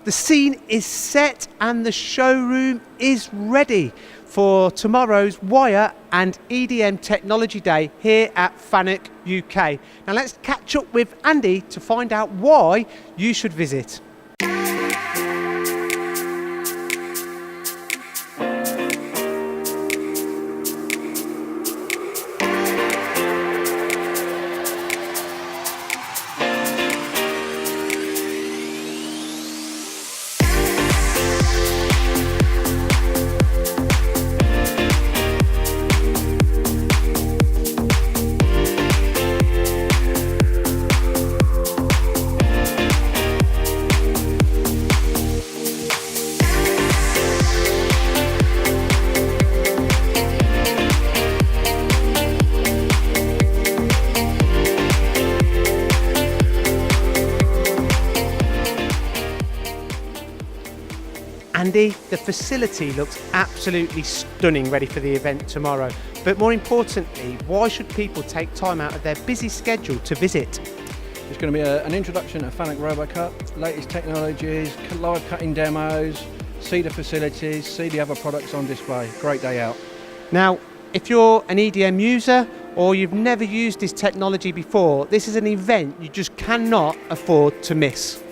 The scene is set and the showroom is ready for tomorrow's Wire and EDM Technology Day here at FANUC UK. Now let's catch up with Andy to find out why you should visit. Andy, the facility looks absolutely stunning, ready for the event tomorrow. But more importantly, why should people take time out of their busy schedule to visit? It's going to be an introduction to FANUC RoboCut, latest technologies, live cutting demos, see the facilities, see the other products on display. Great day out. Now, if you're an EDM user or you've never used this technology before, this is an event you just cannot afford to miss.